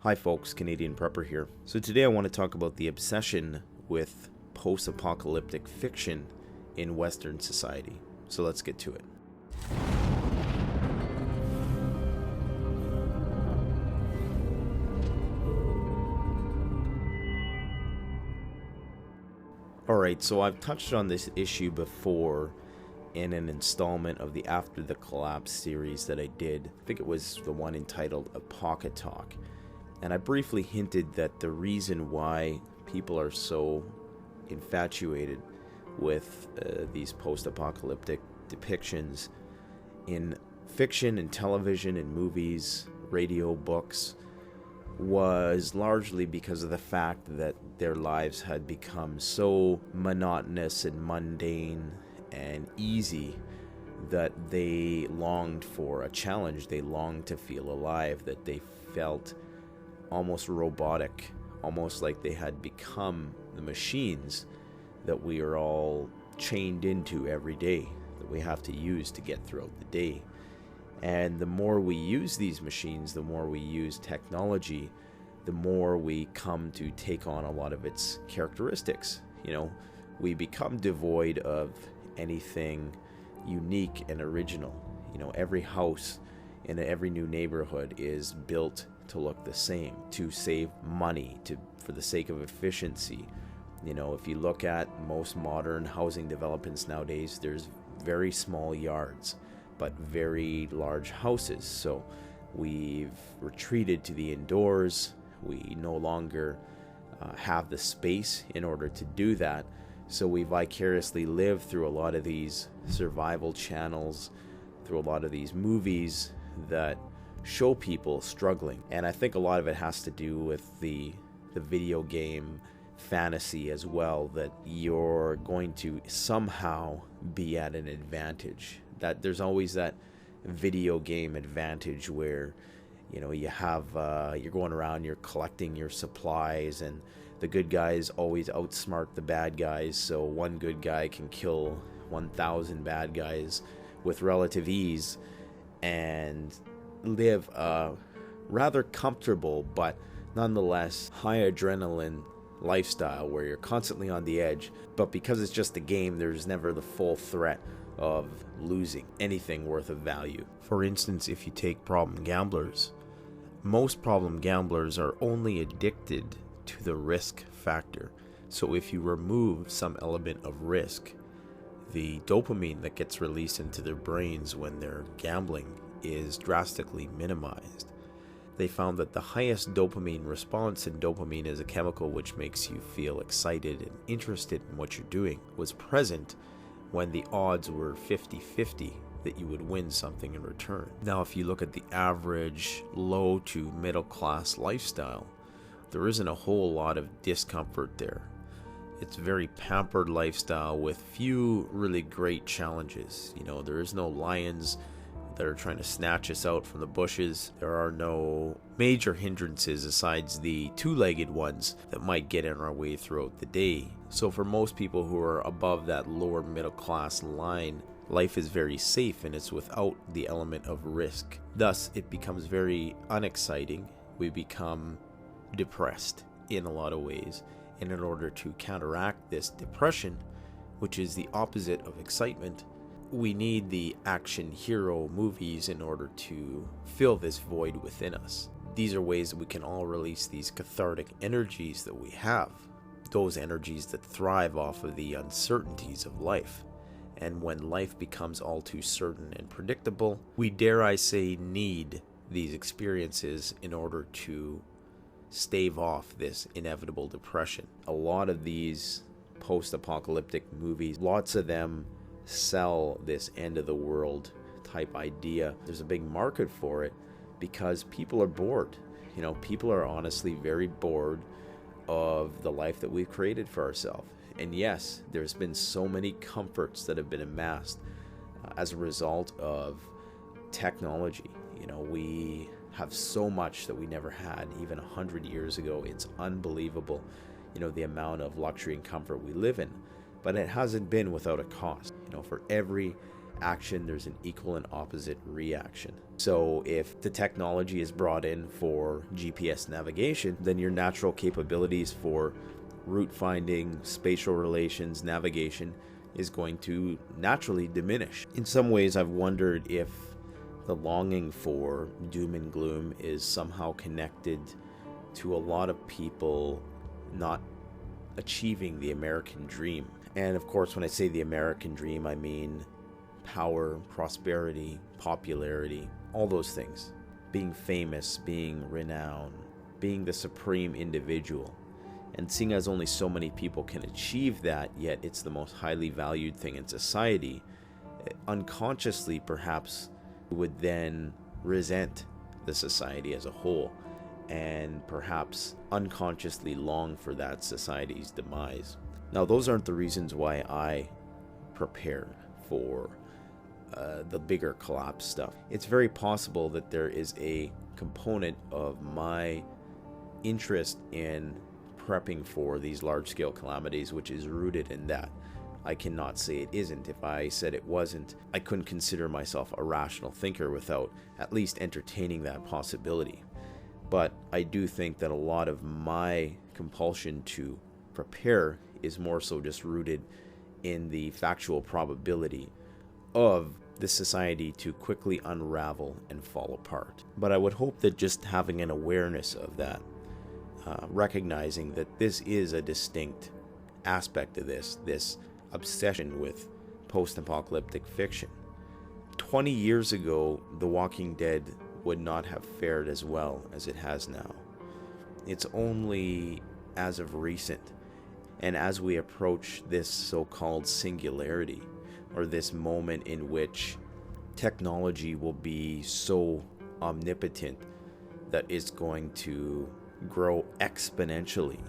Hi folks, Canadian Prepper here. So today I want to talk about the obsession with post-apocalyptic fiction in Western society. So let's get to it. Alright, so I've touched on this issue before in an installment of the After the Collapse series that I did. I think it was the one entitled Apoca Talk. And I briefly hinted that the reason why people are so infatuated with these post-apocalyptic depictions in fiction and television and movies, radio, books, was largely because of the fact that their lives had become so monotonous and mundane and easy that they longed for a challenge. They longed to feel alive, that they felt almost robotic, almost like they had become the machines that we are all chained into every day, that we have to use to get throughout the day. And the more we use these machines, the more we use technology, the more we come to take on a lot of its characteristics. You know, we become devoid of anything unique and original. You know, every house in every new neighborhood is built to look the same, to save money, for the sake of efficiency. You know, if you look at most modern housing developments nowadays, there's very small yards but very large houses. So we've retreated to the indoors. We no longer have the space in order to do that. So we vicariously live through a lot of these survival channels, through a lot of these movies that show people struggling. And I think a lot of it has to do with the video game fantasy as well, that you're going to somehow be at an advantage. That there's always that video game advantage where, you know, you have you're going around, you're collecting your supplies, and the good guys always outsmart the bad guys, so one good guy can kill 1,000 bad guys with relative ease and live a rather comfortable but nonetheless high adrenaline lifestyle where you're constantly on the edge. But because it's just a game, there's never the full threat of losing anything worth of value. For instance, if you take problem gamblers, most problem gamblers are only addicted to the risk factor. So if you remove some element of risk, the dopamine that gets released into their brains when they're gambling is drastically minimized. They found that the highest dopamine response, and dopamine is a chemical which makes you feel excited and interested in what you're doing, was present when the odds were 50-50 that you would win something in return. Now, if you look at the average low to middle class lifestyle, there isn't a whole lot of discomfort there. It's a very pampered lifestyle with few really great challenges. You know, there is no lions that are trying to snatch us out from the bushes. There are no major hindrances besides the two-legged ones that might get in our way throughout the day. So for most people who are above that lower middle class line, life is very safe and it's without the element of risk. Thus, it becomes very unexciting. We become depressed in a lot of ways. And in order to counteract this depression, which is the opposite of excitement, we need the action hero movies in order to fill this void within us. These are ways that we can all release these cathartic energies that we have, those energies that thrive off of the uncertainties of life. And when life becomes all too certain and predictable, we, dare I say, need these experiences in order to stave off this inevitable depression. A lot of these post-apocalyptic movies, lots of them sell this end of the world type idea. There's a big market for it because people are bored. You know, people are honestly very bored of the life that we've created for ourselves. And yes, there's been so many comforts that have been amassed as a result of technology. You know, we have so much that we never had even 100 years ago. It's unbelievable, you know, the amount of luxury and comfort we live in. But it hasn't been without a cost. You know, for every action, there's an equal and opposite reaction. So if the technology is brought in for GPS navigation, then your natural capabilities for route finding, spatial relations, navigation is going to naturally diminish. In some ways, I've wondered if the longing for doom and gloom is somehow connected to a lot of people not achieving the American dream. And of course, when I say the American dream, I mean power, prosperity, popularity, all those things. Being famous, being renowned, being the supreme individual. And seeing as only so many people can achieve that, yet it's the most highly valued thing in society, unconsciously perhaps would then resent the society as a whole, and perhaps unconsciously long for that society's demise. Now, those aren't the reasons why I prepare for the bigger collapse stuff. It's very possible that there is a component of my interest in prepping for these large-scale calamities which is rooted in that. I cannot say it isn't. If I said it wasn't, I couldn't consider myself a rational thinker without at least entertaining that possibility. But I do think that a lot of my compulsion to prepare is more so just rooted in the factual probability of the society to quickly unravel and fall apart. But I would hope that just having an awareness of that, recognizing that this is a distinct aspect of this obsession with post-apocalyptic fiction. 20 years ago, The Walking Dead would not have fared as well as it has now. It's only as of recent, and as we approach this so-called singularity, or this moment in which technology will be so omnipotent that it's going to grow exponentially,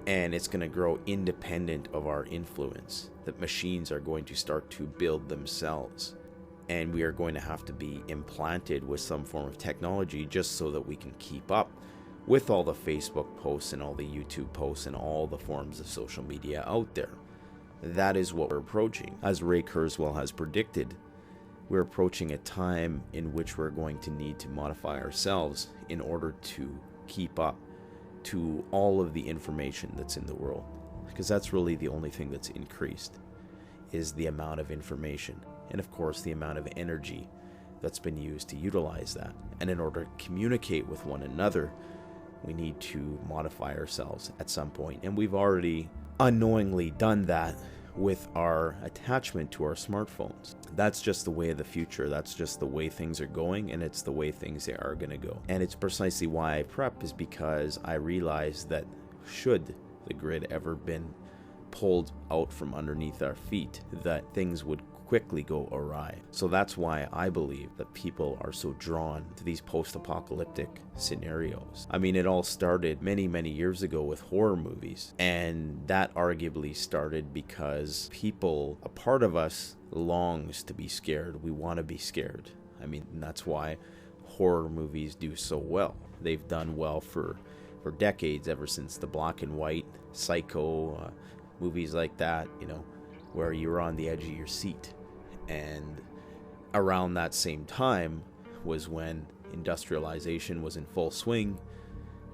and it's going to grow independent of our influence, that machines are going to start to build themselves, and we are going to have to be implanted with some form of technology just so that we can keep up with all the Facebook posts and all the YouTube posts and all the forms of social media out there. That is what we're approaching. As Ray Kurzweil has predicted, we're approaching a time in which we're going to need to modify ourselves in order to keep up to all of the information that's in the world. Because that's really the only thing that's increased, is the amount of information. And of course, the amount of energy that's been used to utilize that. And in order to communicate with one another, we need to modify ourselves at some point. And we've already unknowingly done that with our attachment to our smartphones. That's just the way of the future. That's just the way things are going, and it's the way things are going to go. And it's precisely why I prep, is because I realize that should the grid ever been pulled out from underneath our feet, that things would quickly go awry. So that's why I believe that people are so drawn to these post-apocalyptic scenarios. I mean, it all started many, many years ago with horror movies, and that arguably started because people, a part of us, longs to be scared. We want to be scared. I mean, that's why horror movies do so well. They've done well for decades, ever since the black and white Psycho movies like that, where you're on the edge of your seat. And around that same time was when industrialization was in full swing.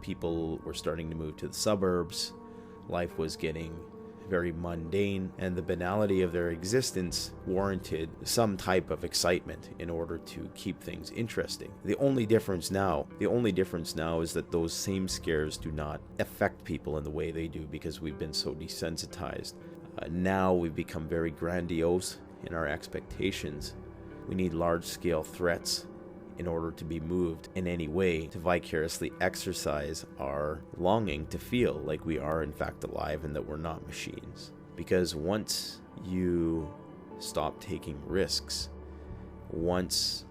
People were starting to move to the suburbs. Life was getting very mundane, and the banality of their existence warranted some type of excitement in order to keep things interesting. The only difference now is that those same scares do not affect people in the way they do, because we've been so desensitized. Now we've become very grandiose in our expectations. We need large-scale threats in order to be moved in any way, to vicariously exercise our longing to feel like we are in fact alive and that we're not machines. Because once you stop taking risks, once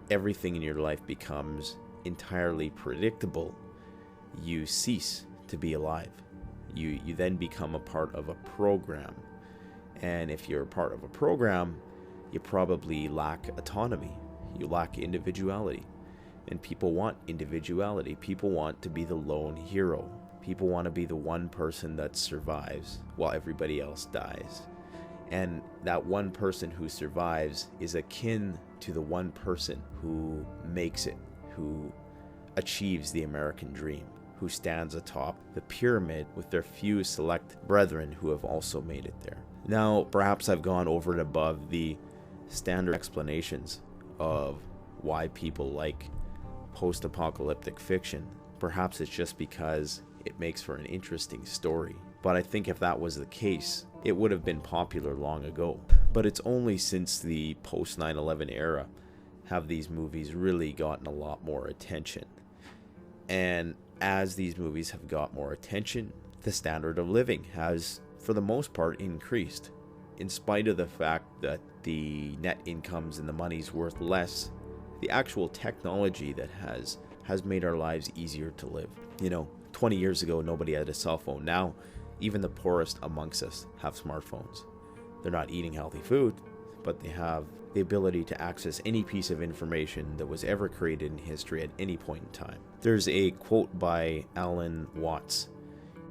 everything in your life becomes entirely predictable, you cease to be alive. You then become a part of a program. And if you're a part of a program, you probably lack autonomy. You lack individuality. And people want individuality. People want to be the lone hero. People want to be the one person that survives while everybody else dies. And that one person who survives is akin to the one person who makes it, who achieves the American dream, who stands atop the pyramid with their few select brethren who have also made it there. Now, perhaps I've gone over and above the standard explanations of why people like post-apocalyptic fiction. Perhaps it's just because it makes for an interesting story. But I think if that was the case, it would have been popular long ago. But it's only since the post-9/11 era have these movies really gotten a lot more attention. And as these movies have got more attention, the standard of living has, for the most part, increased. In spite of the fact that the net incomes and the money's worth less, the actual technology that has made our lives easier to live. 20 years ago, nobody had a cell phone. Now, even the poorest amongst us have smartphones. They're not eating healthy food, but they have the ability to access any piece of information that was ever created in history at any point in time. There's a quote by Alan Watts.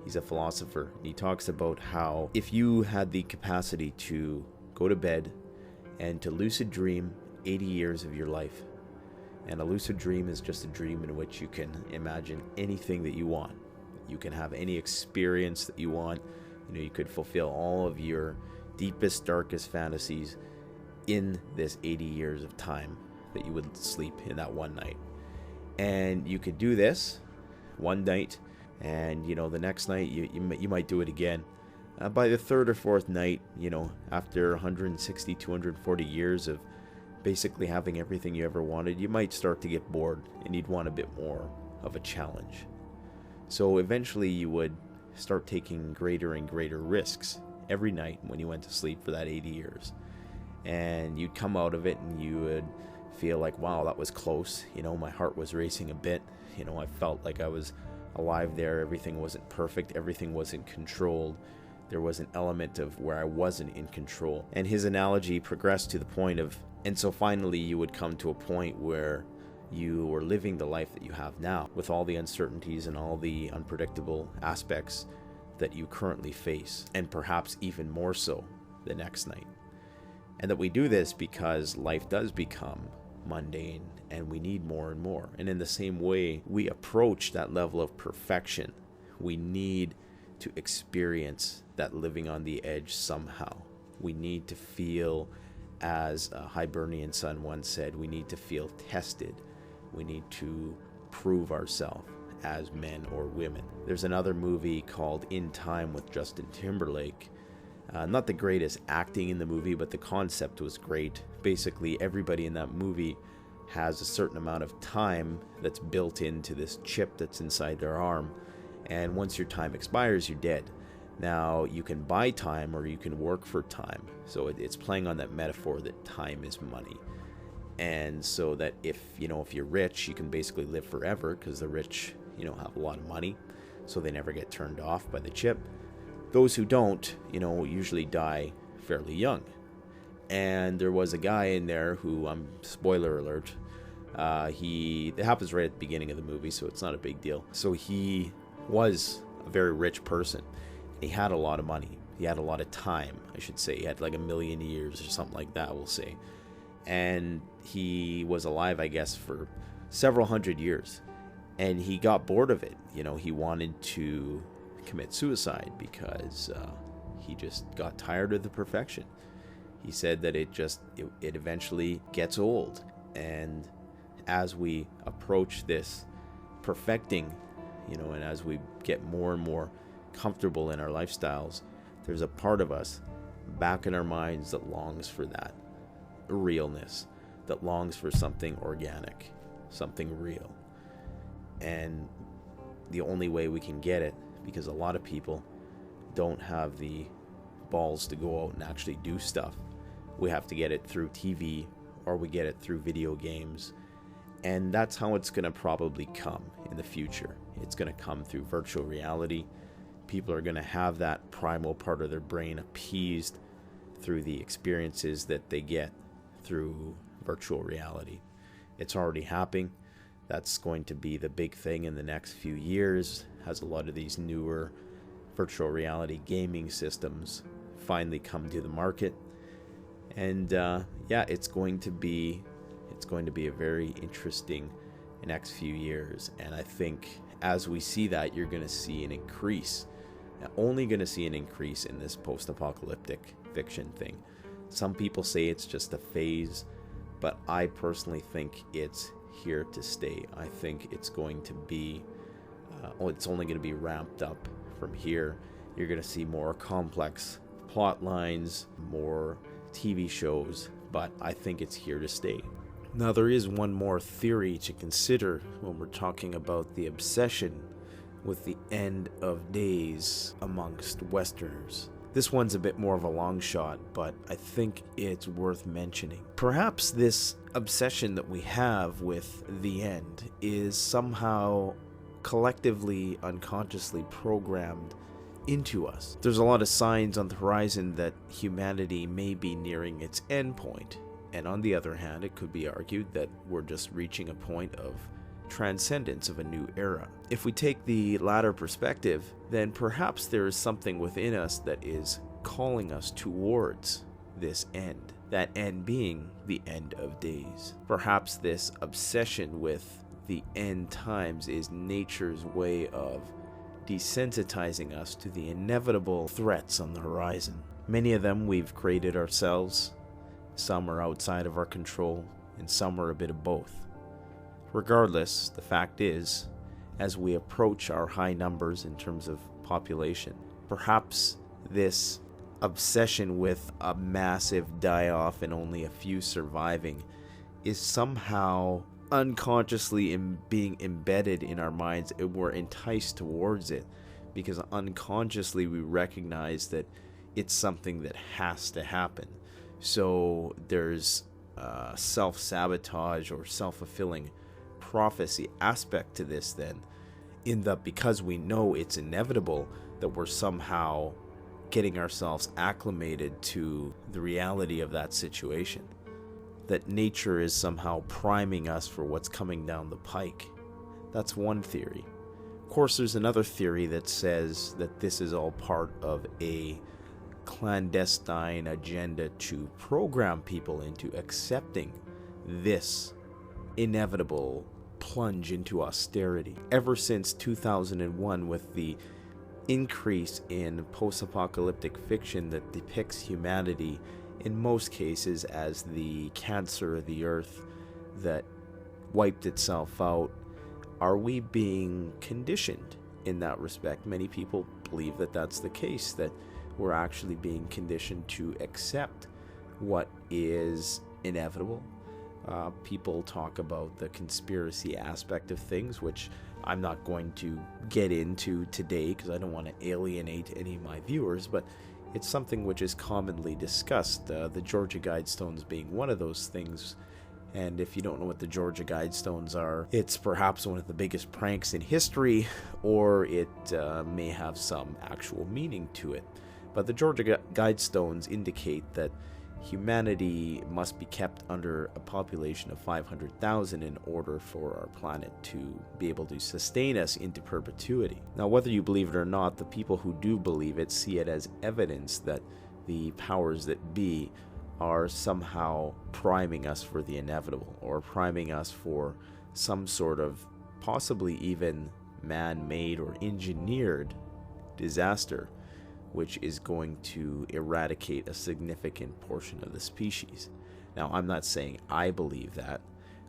He's a philosopher. He talks about how if you had the capacity to go to bed and to lucid dream 80 years of your life, and a lucid dream is just a dream in which you can imagine anything that you want. You can have any experience that you want. You could fulfill all of your deepest, darkest fantasies in this 80 years of time that you would sleep in that one night. And you could do this one night, and the next night you might do it again. By the third or fourth night, after 160, 240 years of basically having everything you ever wanted, you might start to get bored and you'd want a bit more of a challenge. So eventually you would start taking greater and greater risks every night when you went to sleep for that 80 years. And you'd come out of it and you would feel like, wow, that was close. My heart was racing a bit. I felt like I was alive there. Everything wasn't perfect. Everything wasn't controlled. There was an element of where I wasn't in control. And his analogy progressed to the point of, and so finally you would come to a point where you were living the life that you have now, with all the uncertainties and all the unpredictable aspects that you currently face, and perhaps even more so the next night. And that we do this because life does become mundane and we need more and more. And in the same way, we approach that level of perfection. We need to experience that living on the edge somehow. We need to feel, as a Hibernian son once said, we need to feel tested. We need to prove ourselves as men or women. There's another movie called In Time with Justin Timberlake. Not the greatest acting in the movie, but the concept was great. Basically, everybody in that movie has a certain amount of time that's built into this chip that's inside their arm. And once your time expires, you're dead. Now, you can buy time or you can work for time. So it's playing on that metaphor that time is money. And so that if you're rich, you can basically live forever because the rich, have a lot of money. So they never get turned off by the chip. Those who don't, usually die fairly young. And there was a guy in there who, spoiler alert, it happens right at the beginning of the movie, so it's not a big deal. So he was a very rich person. He had a lot of money. He had a lot of time, I should say. He had like 1 million years or something like that, we'll say. And he was alive, I guess, for several hundred years. And he got bored of it. He wanted to commit suicide because he just got tired of the perfection. He said that it eventually gets old. And as we approach this perfecting, and as we get more and more comfortable in our lifestyles, there's a part of us back in our minds that longs for that realness, that longs for something organic, something real. And the only way we can get it, because a lot of people don't have the balls to go out and actually do stuff, we have to get it through TV or we get it through video games. And that's how it's going to probably come in the future. It's going to come through virtual reality. People are going to have that primal part of their brain appeased through the experiences that they get through virtual reality. It's already happening. That's going to be the big thing in the next few years, as a lot of these newer virtual reality gaming systems finally come to the market. And it's going to be a very interesting next few years. And I think as we see that, you're going to see an increase. Only going to see an increase in this post-apocalyptic fiction thing. Some people say it's just a phase, but I personally think it's here to stay. I think it's going to be, it's only going to be ramped up from here. You're going to see more complex plot lines, more TV shows, but I think it's here to stay. Now, there is one more theory to consider when we're talking about the obsession with the end of days amongst Westerners. This one's a bit more of a long shot, but I think it's worth mentioning. Perhaps this obsession that we have with the end is somehow collectively, unconsciously programmed into us. There's a lot of signs on the horizon that humanity may be nearing its end point. And on the other hand, it could be argued that we're just reaching a point of transcendence of a new era. If we take the latter perspective, then perhaps there is something within us that is calling us towards this end. That end being the end of days. Perhaps this obsession with the end times is nature's way of desensitizing us to the inevitable threats on the horizon. Many of them we've created ourselves. Some are outside of our control, and some are a bit of both. Regardless, the fact is, as we approach our high numbers in terms of population, perhaps this obsession with a massive die-off and only a few surviving is somehow unconsciously being embedded in our minds, and we're enticed towards it because unconsciously we recognize that it's something that has to happen. So there's self-sabotage or self-fulfilling prophecy aspect to this then, in that because we know it's inevitable, that we're somehow getting ourselves acclimated to the reality of that situation. That nature is somehow priming us for what's coming down the pike. That's one theory. Of course, there's another theory that says that this is all part of a clandestine agenda to program people into accepting this inevitable plunge into austerity. Ever since 2001, with the increase in post-apocalyptic fiction that depicts humanity in most cases as the cancer of the earth that wiped itself out, are we being conditioned in that respect? Many people believe that that's the case, that we're actually being conditioned to accept what is inevitable. People talk about the conspiracy aspect of things, which I'm not going to get into today because I don't want to alienate any of my viewers, but it's something which is commonly discussed, the Georgia Guidestones being one of those things. And if you don't know what the Georgia Guidestones are, it's perhaps one of the biggest pranks in history, or it may have some actual meaning to it. But the Georgia Guidestones indicate that humanity must be kept under a population of 500,000 in order for our planet to be able to sustain us into perpetuity. Now, whether you believe it or not, the people who do believe it see it as evidence that the powers that be are somehow priming us for the inevitable, or priming us for some sort of possibly even man-made or engineered disaster, which is going to eradicate a significant portion of the species. Now, I'm not saying I believe that.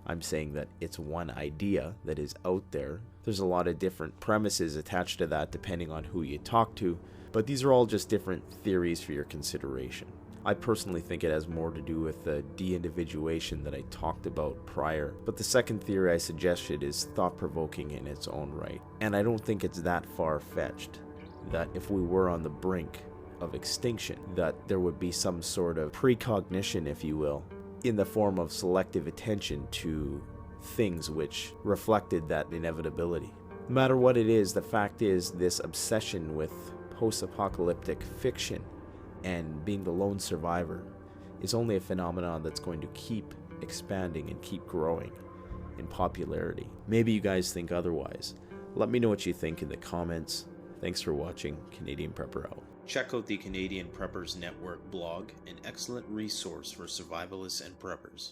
I'm saying that it's one idea that is out there. There's a lot of different premises attached to that depending on who you talk to, but these are all just different theories for your consideration. I personally think it has more to do with the de-individuation that I talked about prior, but the second theory I suggested is thought-provoking in its own right, and I don't think it's that far-fetched. That if we were on the brink of extinction, that there would be some sort of precognition, if you will, in the form of selective attention to things which reflected that inevitability. No matter what it is, the fact is this obsession with post-apocalyptic fiction and being the lone survivor is only a phenomenon that's going to keep expanding and keep growing in popularity. Maybe you guys think otherwise. Let me know what you think in the comments. Thanks for watching Canadian Prepper Out. Check out the Canadian Preppers Network blog, an excellent resource for survivalists and preppers.